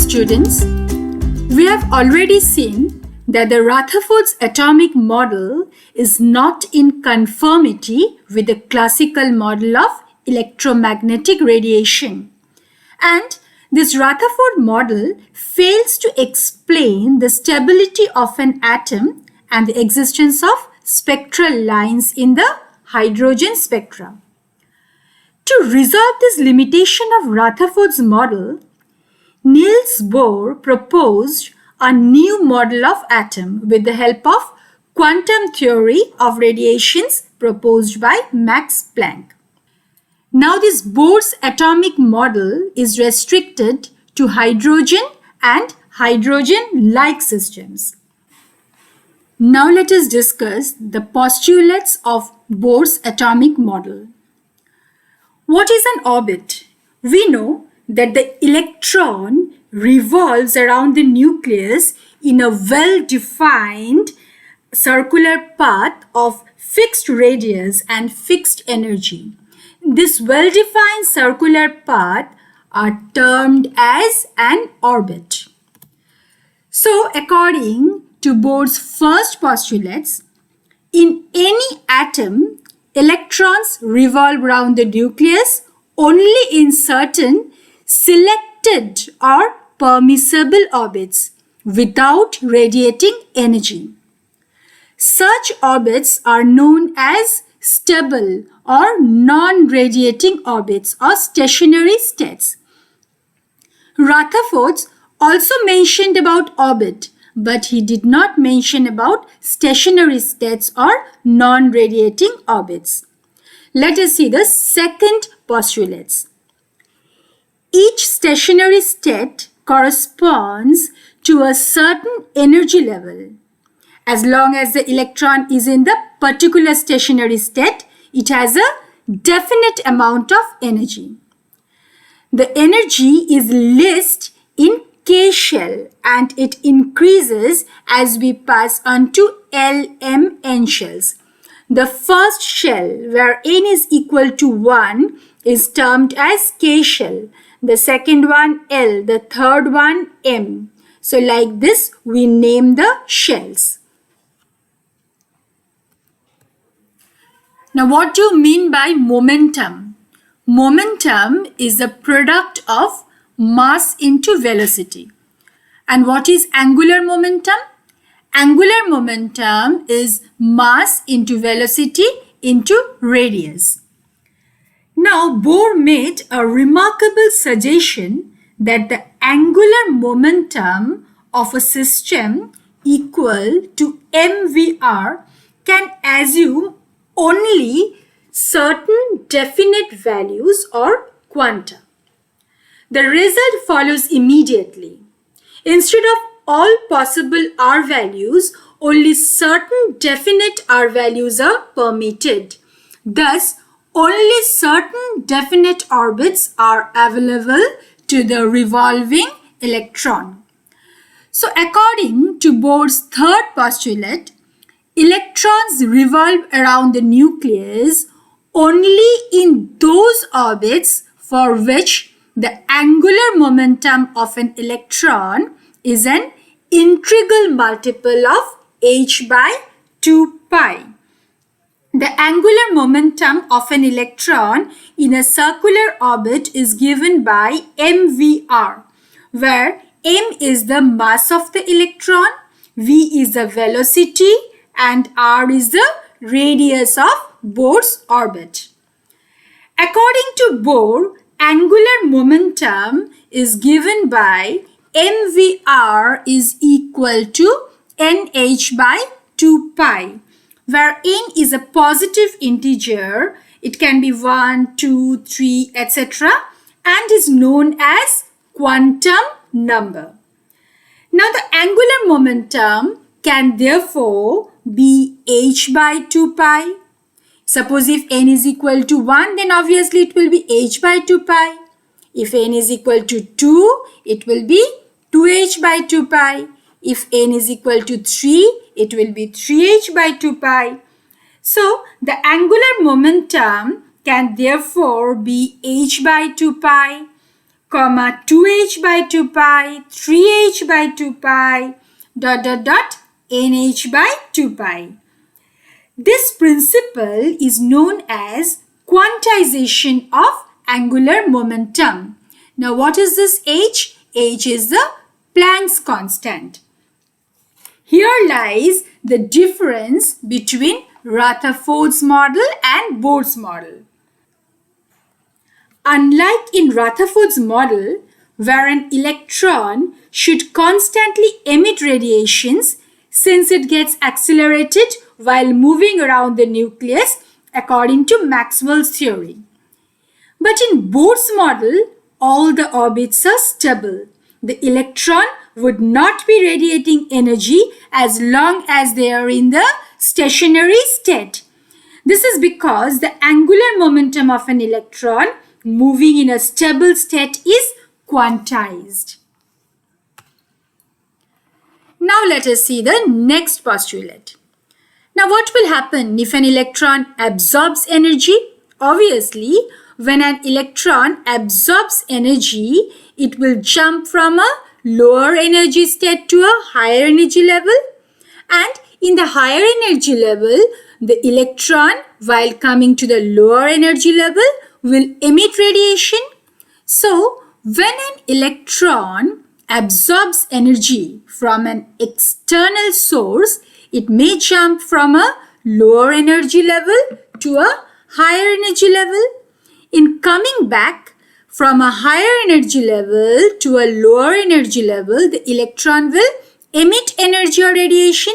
Students, we have already seen that the Rutherford's atomic model is not in conformity with the classical model of electromagnetic radiation. And this Rutherford model fails to explain the stability of an atom and the existence of spectral lines in the hydrogen spectra. To resolve this limitation of Rutherford's model, Niels Bohr proposed a new model of atom with the help of quantum theory of radiations proposed by Max Planck. Now this Bohr's atomic model is restricted to hydrogen and hydrogen-like systems. Now let us discuss the postulates of Bohr's atomic model. What is an orbit? We know that the electron revolves around the nucleus in a well-defined circular path of fixed radius and fixed energy. This well-defined circular path are termed as an orbit. So, according to Bohr's first postulates, in any atom, electrons revolve around the nucleus only in certain selected or permissible orbits without radiating energy. Such orbits are known as stable or non-radiating orbits or stationary states. Rutherford also mentioned about orbit, but he did not mention about stationary states or non-radiating orbits. Let us see the second postulates. Each stationary state corresponds to a certain energy level. As long as the electron is in the particular stationary state, it has a definite amount of energy. The energy is least in K shell and it increases as we pass on to LMN shells. The first shell, where n is equal to 1, is termed as K shell. The second one L, the third one M. So like this we name the shells. Now what do you mean by momentum? Momentum is the product of mass into velocity. And what is angular momentum? Angular momentum is mass into velocity into radius. Now, Bohr made a remarkable suggestion that the angular momentum of a system equal to mvr can assume only certain definite values or quanta. The result follows immediately. Instead of all possible r values, only certain definite r values are permitted. Thus, only certain definite orbits are available to the revolving electron. So, according to Bohr's third postulate, electrons revolve around the nucleus only in those orbits for which the angular momentum of an electron is an integral multiple of h by 2 pi. The angular momentum of an electron in a circular orbit is given by mvr, where m is the mass of the electron, v is the velocity, and r is the radius of Bohr's orbit. According to Bohr, angular momentum is given by mvr is equal to nh by 2 pi. Where n is a positive integer, it can be 1, 2, 3, etc. and is known as quantum number. Now the angular momentum can therefore be h by 2 pi. Suppose if n is equal to 1, then obviously it will be h by 2 pi. If n is equal to 2, it will be 2h by 2 pi. If n is equal to 3, it will be 3h by 2 pi. So, the angular momentum can therefore be h by 2 pi, comma 2h by 2 pi, 3h by 2 pi, dot dot dot, nh by 2 pi. This principle is known as quantization of angular momentum. Now what is this h? H is the Planck's constant. Here lies the difference between Rutherford's model and Bohr's model. Unlike in Rutherford's model, where an electron should constantly emit radiations since it gets accelerated while moving around the nucleus according to Maxwell's theory. But in Bohr's model, all the orbits are stable. The electron would not be radiating energy as long as they are in the stationary state. This is because the angular momentum of an electron moving in a stable state is quantized. Now let us see the next postulate. Now what will happen if an electron absorbs energy? Obviously, when an electron absorbs energy, it will jump from a lower energy state to a higher energy level. And in the higher energy level, the electron, while coming to the lower energy level, will emit radiation. So, when an electron absorbs energy from an external source, it may jump from a lower energy level to a higher energy level. In coming back from a higher energy level to a lower energy level, the electron will emit energy or radiation.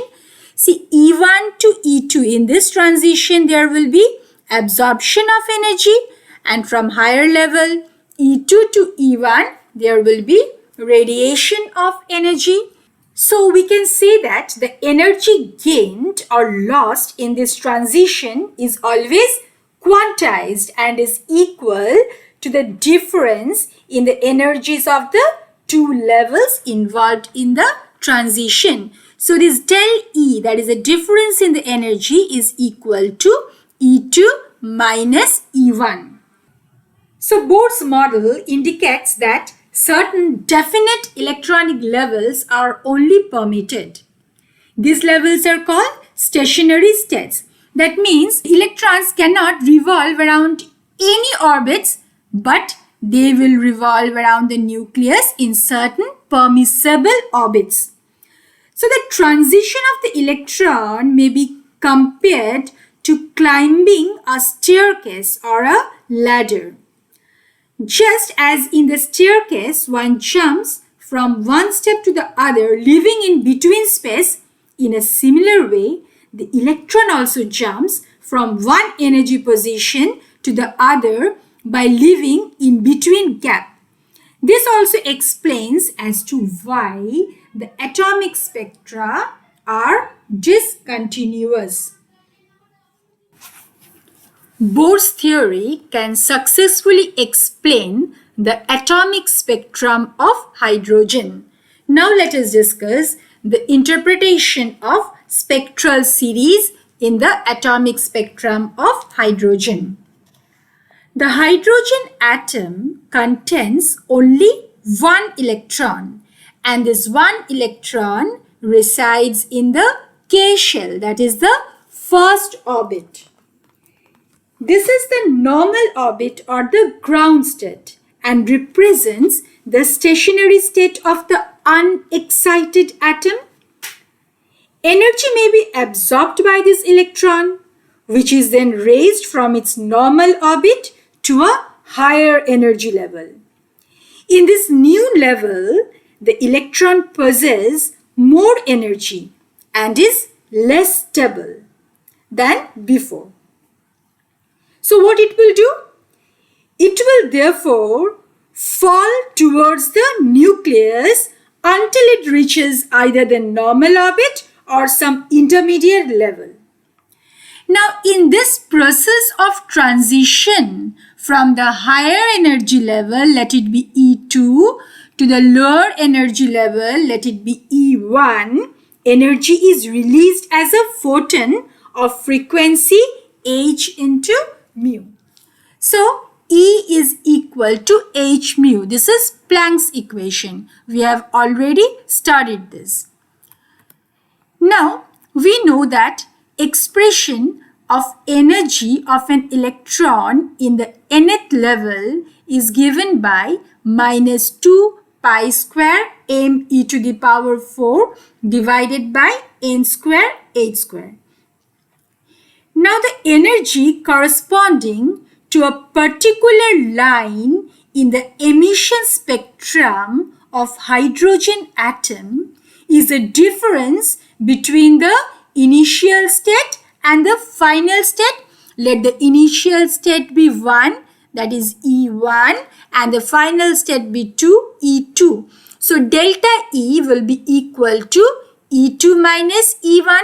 See, E1 to E2, in this transition there will be absorption of energy, and from higher level E2 to E1 there will be radiation of energy. So we can say that the energy gained or lost in this transition is always quantized and is equal to the difference in the energies of the two levels involved in the transition. So this del E, that is the difference in the energy, is equal to E2 minus E1. So Bohr's model indicates that certain definite electronic levels are only permitted. These levels are called stationary states. That means electrons cannot revolve around any orbits, but they will revolve around the nucleus in certain permissible orbits. So the transition of the electron may be compared to climbing a staircase or a ladder. Just as in the staircase, one jumps from one step to the other, leaving in between space, in a similar way, the electron also jumps from one energy position to the other by leaving in between gap. This also explains as to why the atomic spectra are discontinuous. Bohr's theory can successfully explain the atomic spectrum of hydrogen. Now let us discuss the interpretation of spectral series in the atomic spectrum of hydrogen. The hydrogen atom contains only one electron, and this one electron resides in the K shell, that is the first orbit. This is the normal orbit or the ground state and represents the stationary state of the unexcited atom. Energy may be absorbed by this electron, which is then raised from its normal orbit to a higher energy level. In this new level, the electron possesses more energy and is less stable than before. So what it will do? It will therefore fall towards the nucleus until it reaches either the normal orbit or some intermediate level. Now, in this process of transition from the higher energy level, let it be E2, to the lower energy level, let it be E1, energy is released as a photon of frequency h into mu. So, E is equal to h mu. This is Planck's equation. We have already studied this. Now, we know that expression of energy of an electron in the nth level is given by minus 2 pi square m e to the power 4 divided by n square h square. Now, the energy corresponding to a particular line in the emission spectrum of hydrogen atom is the difference between the initial state and the final state. Let the initial state be 1, that is E1, and the final state be 2, E2. So delta E will be equal to E2 minus E1.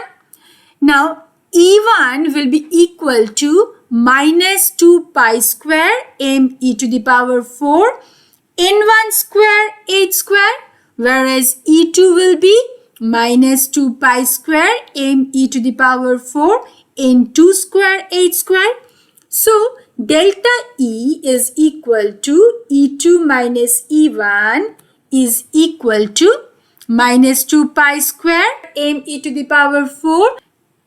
Now E1 will be equal to minus 2 pi square m e to the power 4 n1 square h square, whereas E2 will be minus 2 pi square m e to the power 4 n2 square h square. So delta E is equal to E2 minus E1 is equal to minus 2 pi square m e to the power 4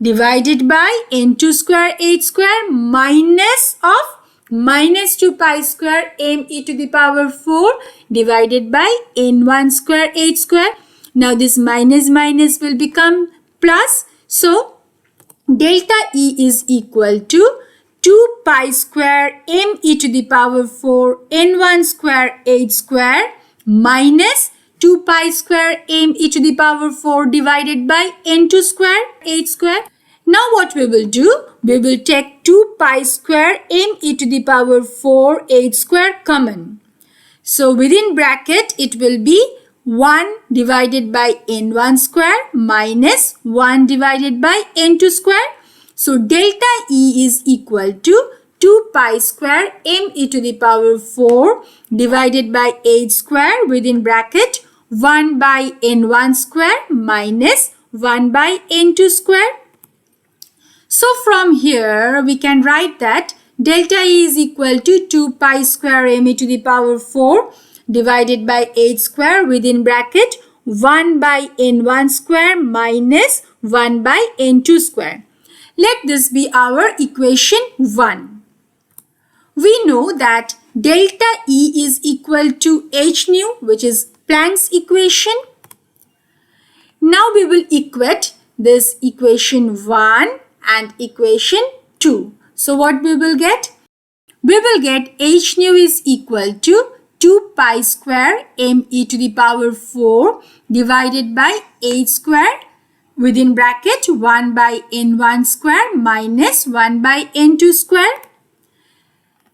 divided by n2 square h square minus of minus 2 pi square m e to the power 4 divided by n1 square h square. Now this minus minus will become plus. So delta E is equal to 2 pi square m e to the power 4 n1 square h square minus 2 pi square m e to the power 4 divided by n2 square h square. Now what we will do? We will take 2 pi square m e to the power 4 h square common. So within bracket it will be 1 divided by n1 square minus 1 divided by n2 square. So delta E is equal to 2 pi square m e to the power 4 divided by h square within bracket 1 by n1 square minus 1 by n2 square. So from here we can write that delta E is equal to 2 pi square m e to the power 4 divided by h square within bracket 1 by n1 square minus 1 by n2 square. Let this be our equation 1. We know that delta E is equal to h nu, which is Planck's equation. Now we will equate this equation 1 and equation 2. So what we will get? We will get h nu is equal to 2 pi square m e to the power 4 divided by h square within bracket 1 by n1 square minus 1 by n2 square.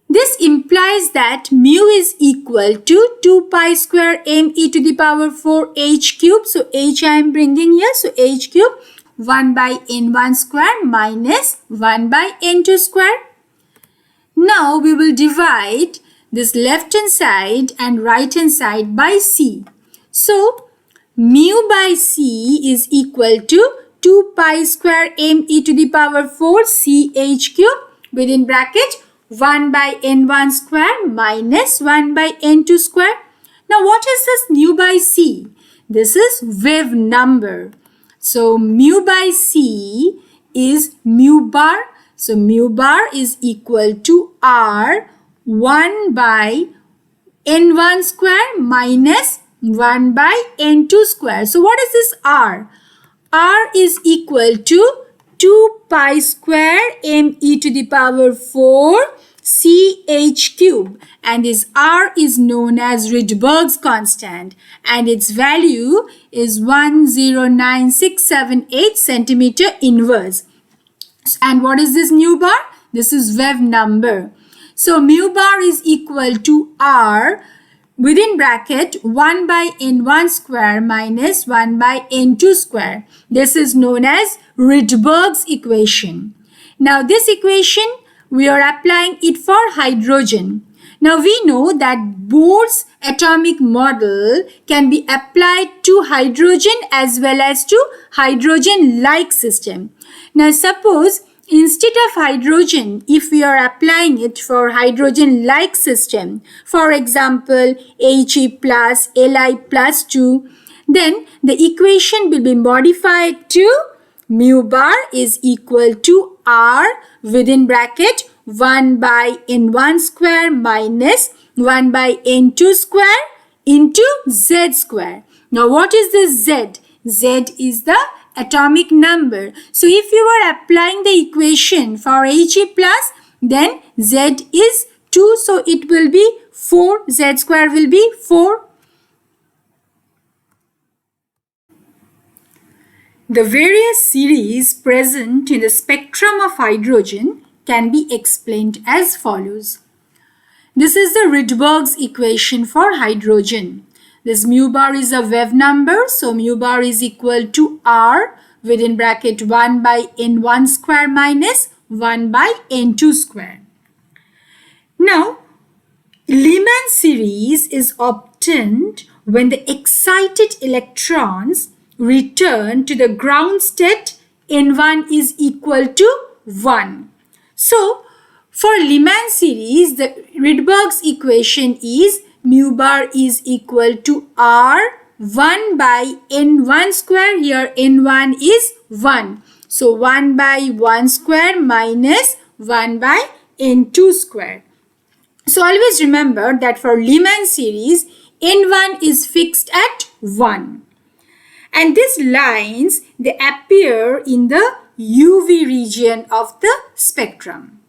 This implies that mu is equal to 2 pi square m e to the power 4 h cube. So h I am bringing here. So h cube 1 by n1 square minus 1 by n2 square. Now we will divide this left hand side and right hand side by c. So mu by c is equal to 2 pi square m e to the power 4 c h cube within bracket 1 by n1 square minus 1 by n2 square. Now what is this mu by c? This is wave number. So mu by c is mu bar. So mu bar is equal to r 1 by n1 square minus 1 by n2 square. So what is this r? R is equal to 2 pi square m e to the power 4 c h cube, and this r is known as Rydberg's constant and its value is 109678 centimeter inverse. And what is this mu bar? This is wave number. So mu bar is equal to r within bracket 1 by n1 square minus 1 by n2 square. This is known as Rydberg's equation. Now this equation we are applying it for hydrogen. Now we know that Bohr's atomic model can be applied to hydrogen as well as to hydrogen-like system. Now suppose Instead of hydrogen, if we are applying it for hydrogen-like system, for example, He plus Li plus 2, then the equation will be modified to mu bar is equal to R within bracket 1 by N1 square minus 1 by N2 square into Z square. Now what is this Z? Z is the atomic number. So if you are applying the equation for He plus, then Z is 2, so it will be 4. Z square will be 4. The various series present in the spectrum of hydrogen can be explained as follows. This is the Rydberg's equation for hydrogen. This mu bar is a wave number, so mu bar is equal to R within bracket 1 by N1 square minus 1 by N2 square. Now, Lyman series is obtained when the excited electrons return to the ground state N1 is equal to 1. So, for Lyman series, the Rydberg's equation is mu bar is equal to R 1 by N1 square. Here N1 is 1. So 1 by 1 square minus 1 by N2 square. So always remember that for Lyman series, N1 is fixed at 1. And these lines, they appear in the UV region of the spectrum.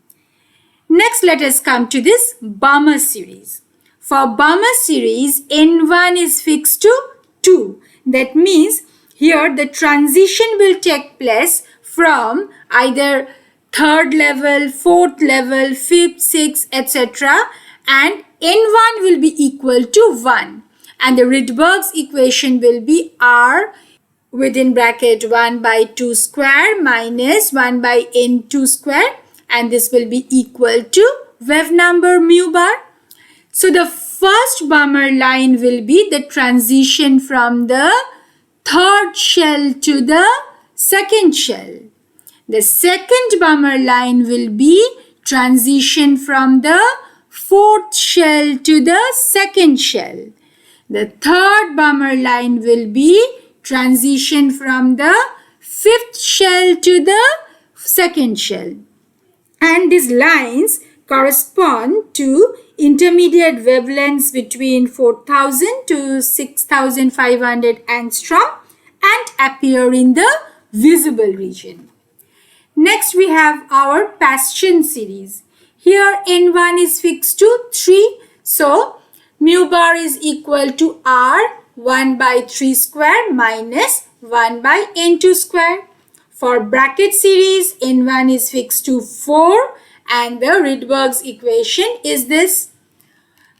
Next, let us come to this BOHR'S series. For BOHR'S series, N1 is fixed to 2. That means here the transition will take place from either third level, fourth level, fifth, sixth, etc. and N1 will be equal to 1. And the Rydberg's equation will be R within bracket 1 by 2 square minus 1 by N2 square, and this will be equal to wave number mu bar. So the first BOHR'S line will be the transition from the third shell to the second shell. The second BOHR'S line will be transition from the fourth shell to the second shell. The third BOHR'S line will be transition from the fifth shell to the second shell. And these lines correspond to intermediate wavelengths between 4000 to 6500 angstrom and appear in the visible region. Next we have our Paschen series. Here N1 is fixed to 3. So mu bar is equal to R 1 by 3 square minus 1 by N2 square. For bracket series, N1 is fixed to 4 and the Rydberg's equation is this.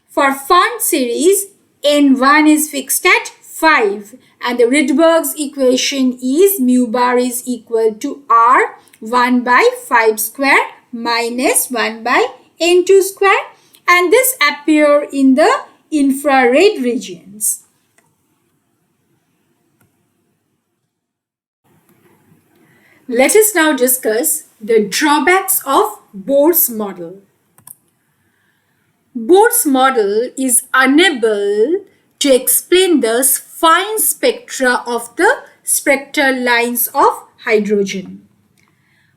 For font series, N1 is fixed at 5 and the Rydberg's equation is mu bar is equal to R 1 by 5 square minus 1 by N2 square, and this appear in the infrared regions. Let us now discuss the drawbacks of Bohr's model. Bohr's model is unable to explain the fine spectra of the spectral lines of hydrogen.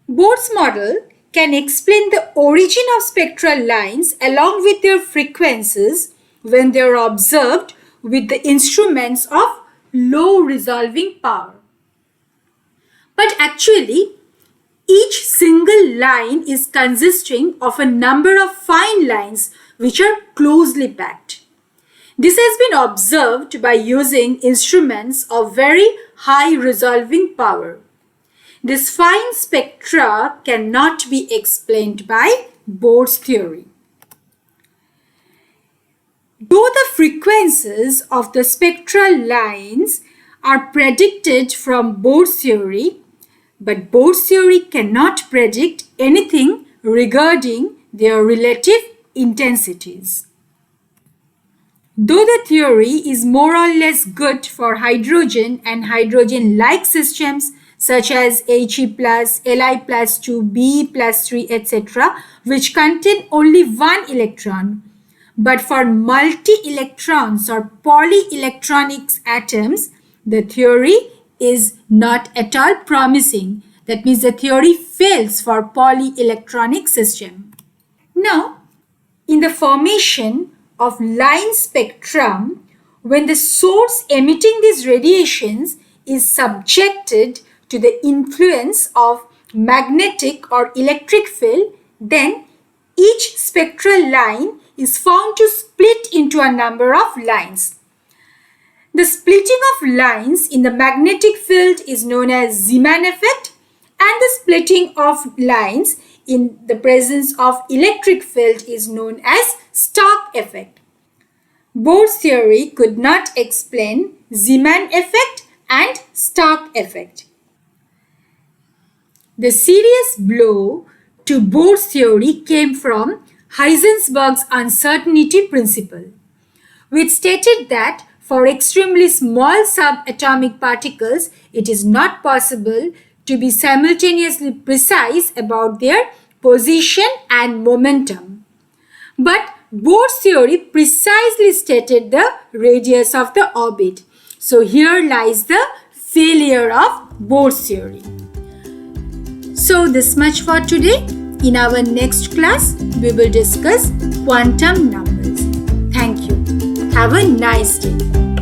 Bohr's model can explain the origin of spectral lines along with their frequencies when they are observed with the instruments of low resolving power. But actually, each single line is consisting of a number of fine lines which are closely packed. This has been observed by using instruments of very high resolving power. This fine spectra cannot be explained by Bohr's theory. Though the frequencies of the spectral lines are predicted from Bohr's theory, but Bohr's theory cannot predict anything regarding their relative intensities. Though the theory is more or less good for hydrogen and hydrogen-like systems such as He plus, Li plus 2, B plus 3, etc., which contain only one electron. But for multi-electrons or polyelectronics atoms, the theory is not at all promising. That means the theory fails for polyelectronic system. Now, in the formation of line spectrum, when the source emitting these radiations is subjected to the influence of magnetic or electric field, then each spectral line is found to split into a number of lines. The splitting of lines in the magnetic field is known as Zeeman effect, and the splitting of lines in the presence of electric field is known as Stark effect. Bohr's theory could not explain Zeeman effect and Stark effect. The serious blow to Bohr's theory came from Heisenberg's uncertainty principle, which stated that for extremely small subatomic particles, it is not possible to be simultaneously precise about their position and momentum. But Bohr's theory precisely stated the radius of the orbit. So here lies the failure of Bohr's theory. So this much for today. In our next class, we will discuss quantum numbers. Thank you. Have a nice day.